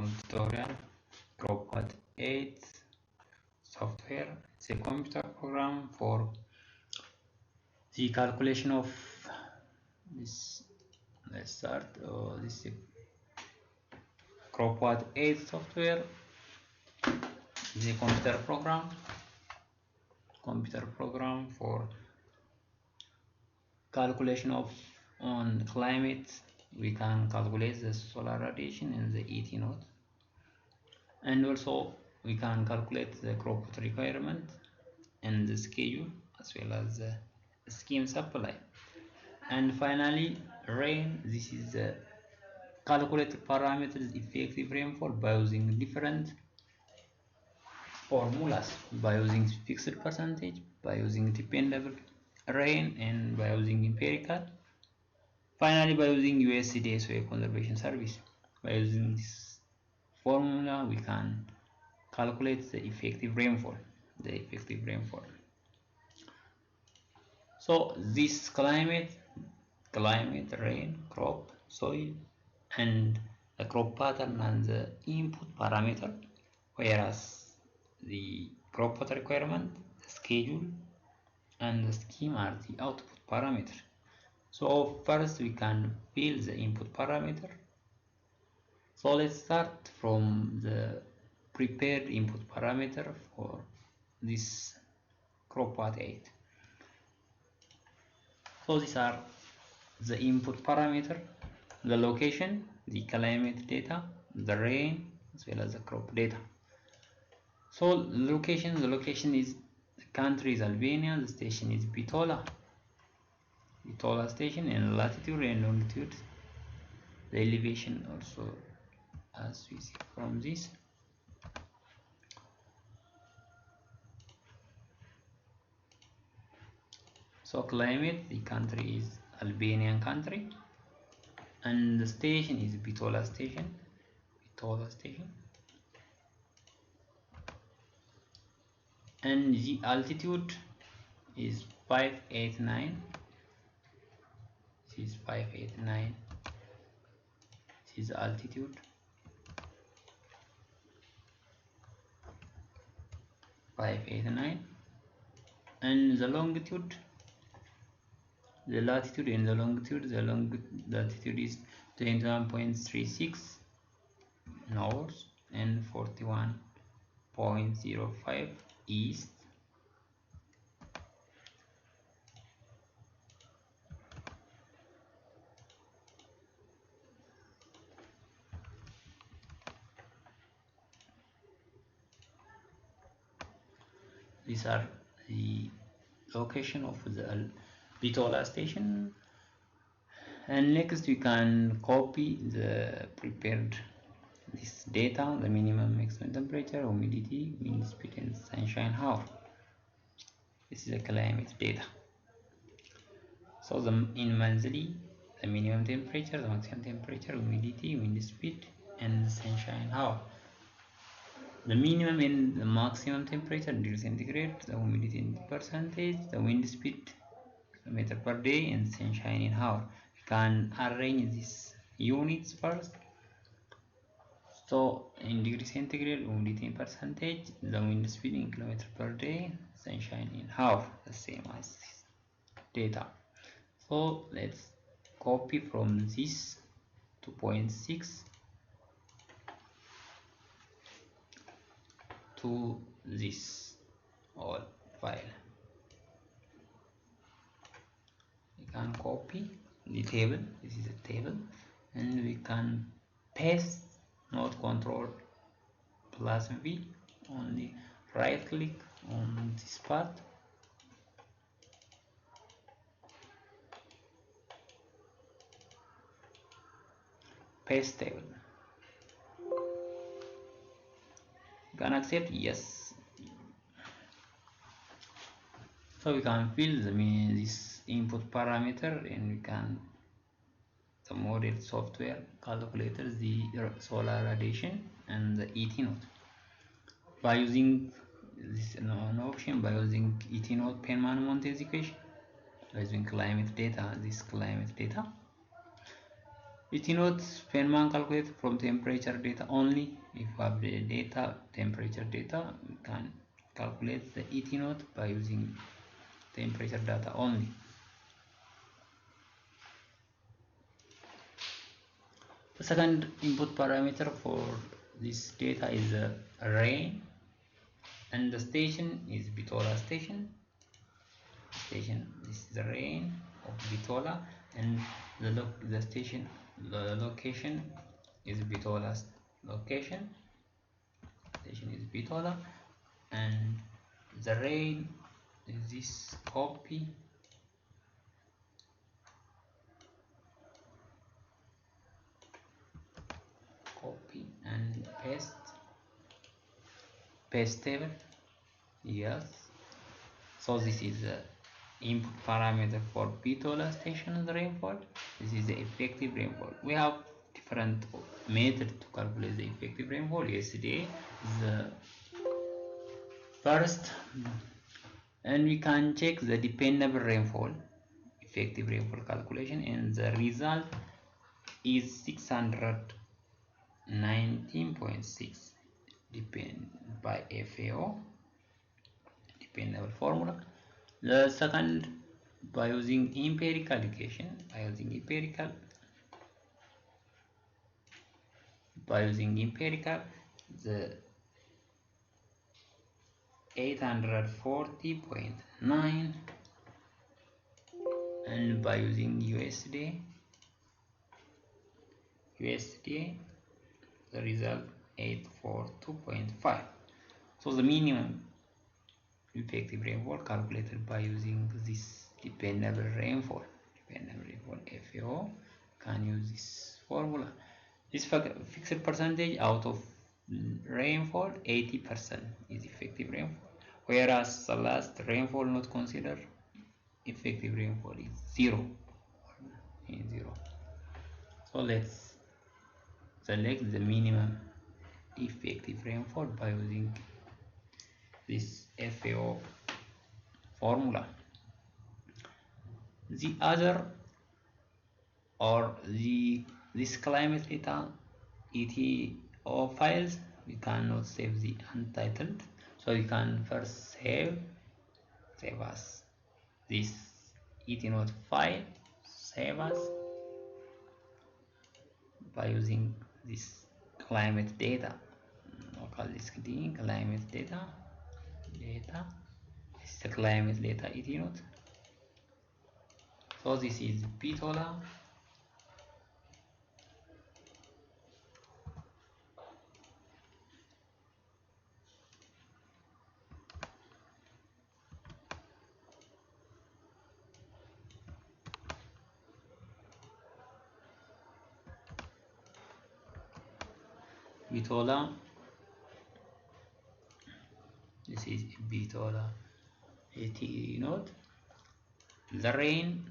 from tutorial. Cropwat 8 software. It's a computer program for the calculation of this. Let's start. This is Cropwat 8 software. The computer program for calculation of on climate. We can calculate the solar radiation in the ET node, and also we can calculate the crop requirement and the schedule as well as the scheme supply. And finally, rain. This is the calculated parameters effective rainfall by using different formulas, by using fixed percentage, by using dependable rain, and by using empirical. Finally, by using USDA Soil Conservation Service. By using this formula, we can calculate the effective rainfall. So this climate, rain, crop, soil, and the crop pattern and the input parameter, whereas the crop water requirement, the schedule, and the scheme are the output parameter. So first we can fill the input parameter. So let's start from the prepared input parameter for this Cropwat 8. So these are the input parameter, the location, the climate data, the rain, as well as the crop data. So the location is, the country is Albania, the station is Bitola station, and latitude and longitude, the elevation also as we see from this. So climate, the country is Albanian country, and the station is Bitola station. And the altitude is 589. This is 589. This is altitude. 589. And the longitude, the latitude and the longitude, latitude is 21.36 north and 41.05 east. These are the location of the Bitola station. And next we can copy the prepared this data, the minimum maximum temperature, humidity, wind speed, and sunshine hour. This is the climate data. So in monthly, the minimum temperature, the maximum temperature, humidity, wind speed, and the sunshine hour. The minimum and the maximum temperature in degrees centigrade, the humidity in percentage, the wind speed meter per day, and sunshine in hour. We can arrange these units first. So in degree centigrade, humidity in percentage, the wind speed in kilometer per day, sunshine in hour, the same as this data. So let's copy from this 2.6 to this all file. We can copy the table. This is a table, and we can paste, not control plus V, only right click on this part, paste table. You can accept yes. So we can fill this input parameter, and we can the model software calculates the solar radiation and the ET node by using this option, by using ET node Penman-Montes equation, by using climate data, this climate data. It denotes Feynman calculated from temperature data only. If you have the data, temperature data, you can calculate the ET naught by using temperature data only. The second input parameter for this data is rain, and the station is Bitola station. This is the rain of Bitola, and the station, the location is Bitola's location. Station is Bitola, and the rain is this copy and paste table. Yes, so this is the input parameter for Bitola station rainfall. This is the effective rainfall. We have different methods to calculate the effective rainfall. Yesterday is the first, and we can check the dependable rainfall, effective rainfall calculation, and the result is 619.6 depend by FAO, dependable formula. The second, by using empirical equation, the 840.9, and by using USD, the result 842.5. So the minimum effective rainfall calculated by using this dependable rainfall FAO, can use this formula. This fixed percentage out of rainfall, 80% is effective rainfall, whereas the last rainfall not considered, effective rainfall is 0. So let's select the minimum effective rainfall by using this FAO formula. The other, or this climate data ETO files, we cannot save the untitled, so we can first save as this ET node file, save as by using this climate data, local disk D, climate data. This is the climate data ET node. So this is Bitola, this is Bitola AT node. The rain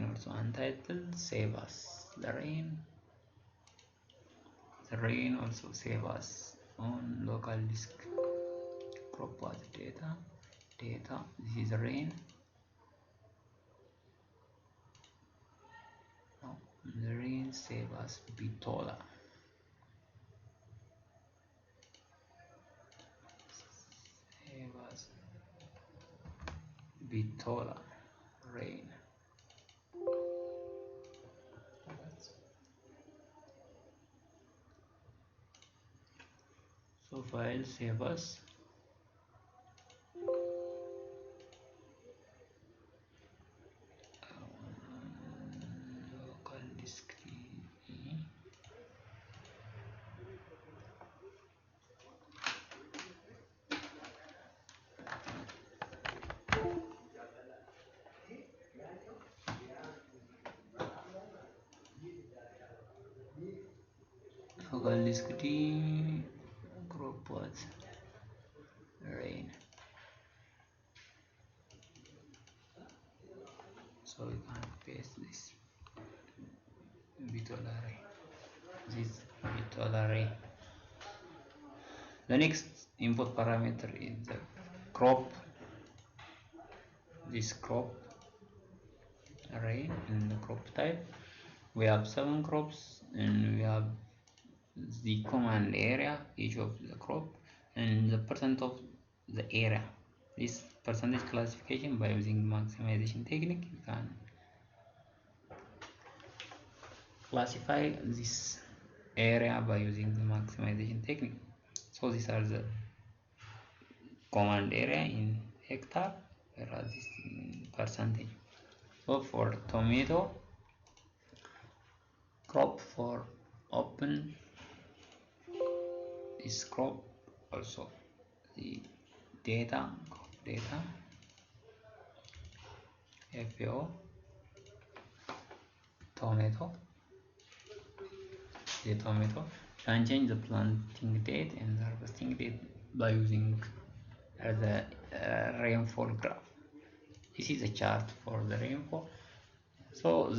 also untitled, save as the rain also save as on local disk. Cropwat data, this is the rain. No, the rain save as Bitola. Bitola rain. So file save as local disk E. Local disk D, Cropwat rain. So we can paste this Bitola array. The next input parameter is the crop array in the crop type. we have 7 crops, and we have the command area, each of the crop, and the percent of the area. This percentage classification, by using maximization technique, you can classify this area by using the maximization technique. So these are the command area in hectare, whereas this in percentage. So for tomato crop, for open this crop, also the data FAO tomato, the tomato can change the planting date and the harvesting date by using the rainfall graph. This is a chart for the rainfall. So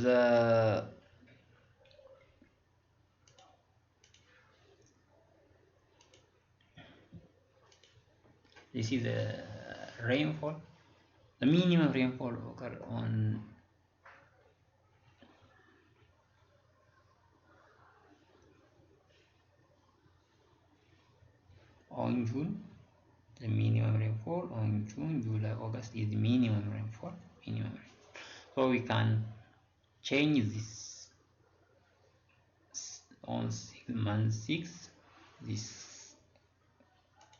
this is the rainfall. The minimum rainfall occur on June. The minimum rainfall on June, July, August is the minimum rainfall. So we can change this on month 6, this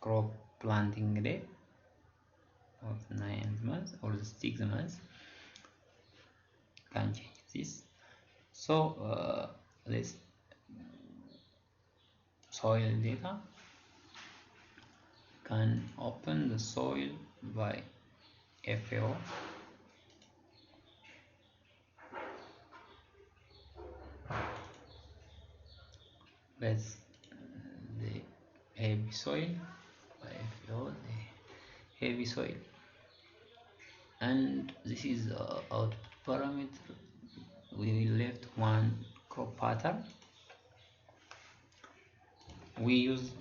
crop planting day of 9th month or the 6th month. Can change this. So let's soil data. Can open the soil by FAO. That's the heavy soil by FAO, the heavy soil, and this is the output parameter. We left one crop pattern. We use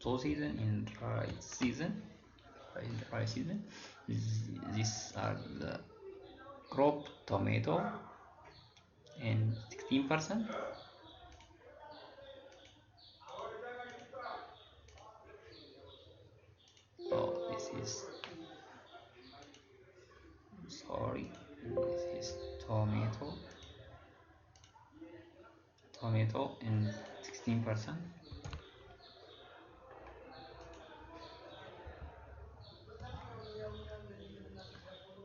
2 season in dry season. These are the crop tomato and 16%. Oh, this is tomato and 16%.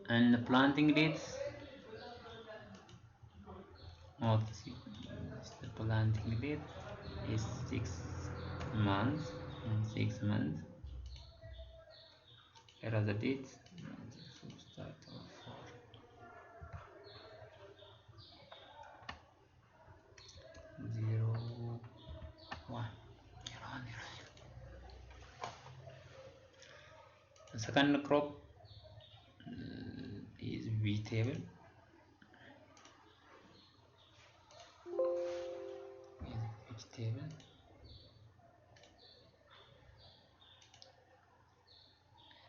And the planting dates, the planting date is 6 months and 6 months. Here are the dates. Start of 0, 1. The second crop is vegetable.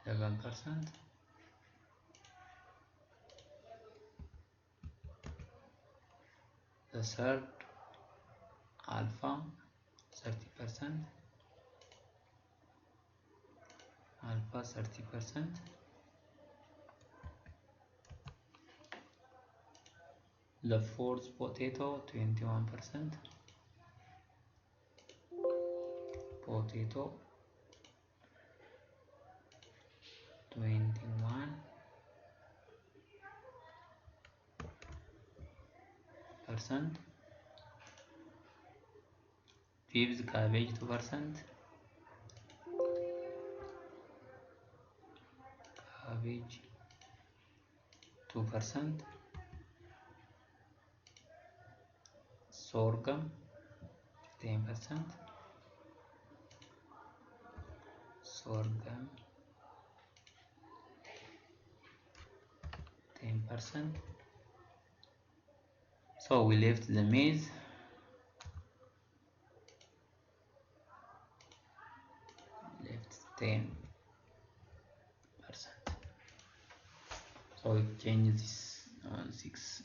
11%. The third alpha 30%. Alpha 30%. The fourth potato 21%. Potato 21%. Fifth cabbage 2%. Cabbage 2%. Sorghum 10%. Sorghum 10%. So we left the maize. Left 10%. So we change this on 6.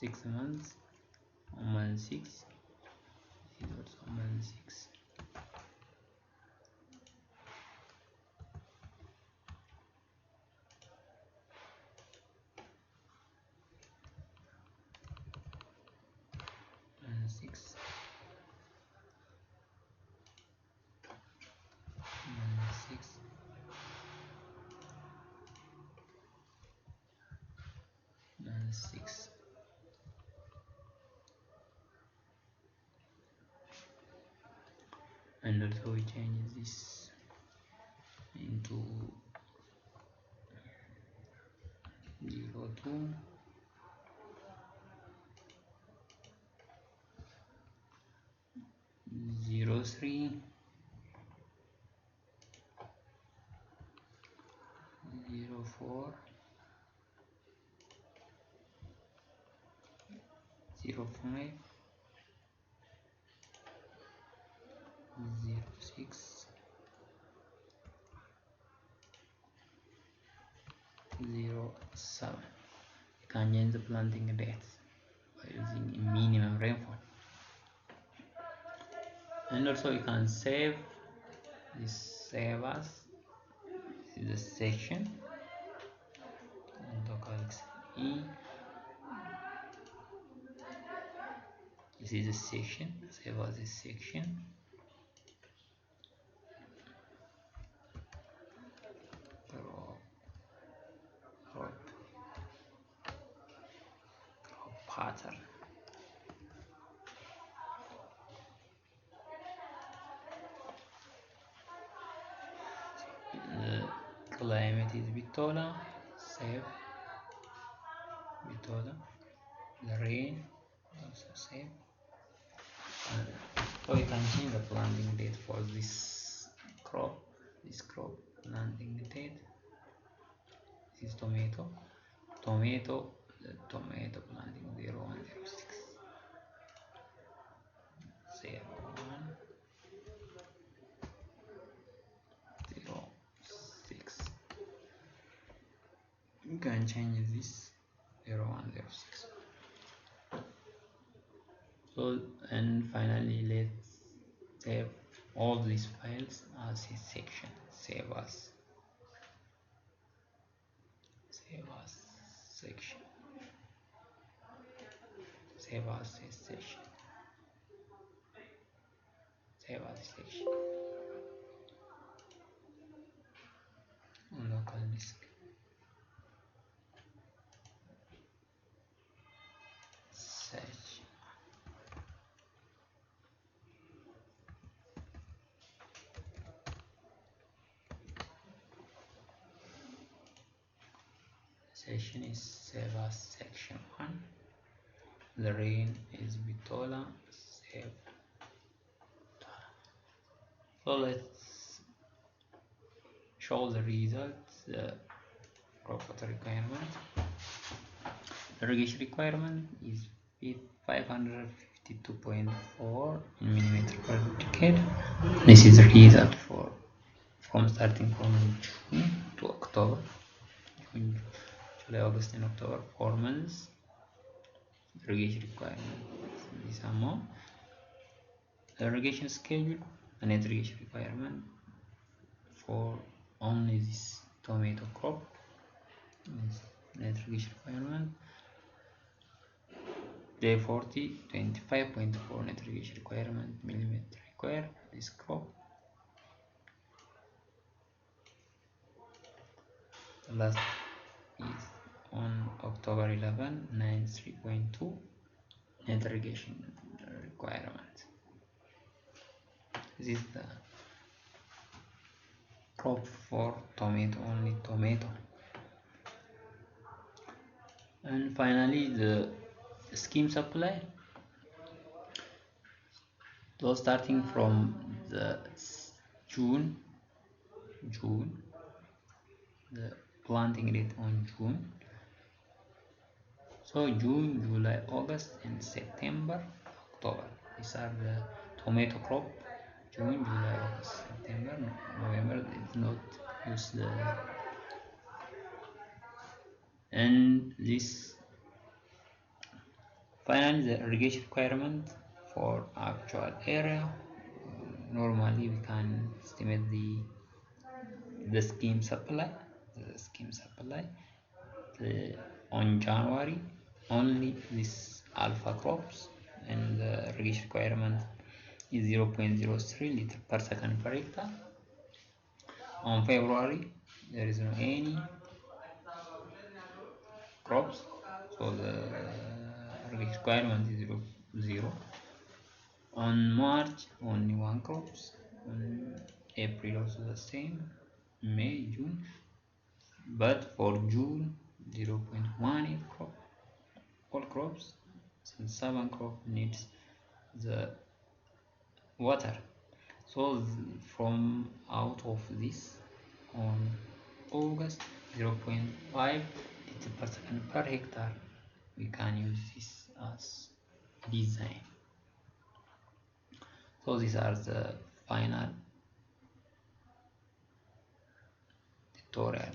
6 months, month 6 is also month 6. Month 6, month 6, month 6. And also we change this into 02, 03, 04, 05, 06, 07. You can change the planting dates by using minimum rainfall. And also you can save this, save as. This is the section, and E. This is the section, save as this section. Crop pattern. The climate is Bitola, save Bitola. The rain also save. So we can change the planting date for this crop planting date. This is tomato, the tomato planting 0106, 0106. You can change this 0106. So, and finally let's save all these files as a section. Save as section, save as a section, save as section on local disk. Search. Section is save as section 1. The rain is Bitola, save. So let's show the results. Cropwat requirement. The irrigation requirement is 552.4 millimeter per decade. This is the result from starting from June to October. June, July, August, and October, 4 months. Irrigation requirement is this amount. The irrigation schedule and irrigation requirement for only this tomato crop is net irrigation requirement. Day 40, 25.4 net irrigation requirement millimeter required this crop. The last is on October 11, 93.2 net irrigation requirement. This is the crop for tomato, only tomato. And finally the scheme supply. So starting from the June, the planting date on June. So June, July, August, and September, October. These are the tomato crop. June, July, August, September, November. Did not use the. And this Finally, the irrigation requirement for actual area. Normally, we can estimate the scheme supply. The scheme supply on January only this alpha crops, and the irrigation requirement is 0.03 liter per second per hectare. On February there is no any crops, so the requirement is 0. On March only one crops, on April also the same, May, June, but for June 0.18 crop, all crops, since 7 crop needs the water. So from out of this on August 0.5 liter per second per hectare, we can use this as design. So these are the final tutorial.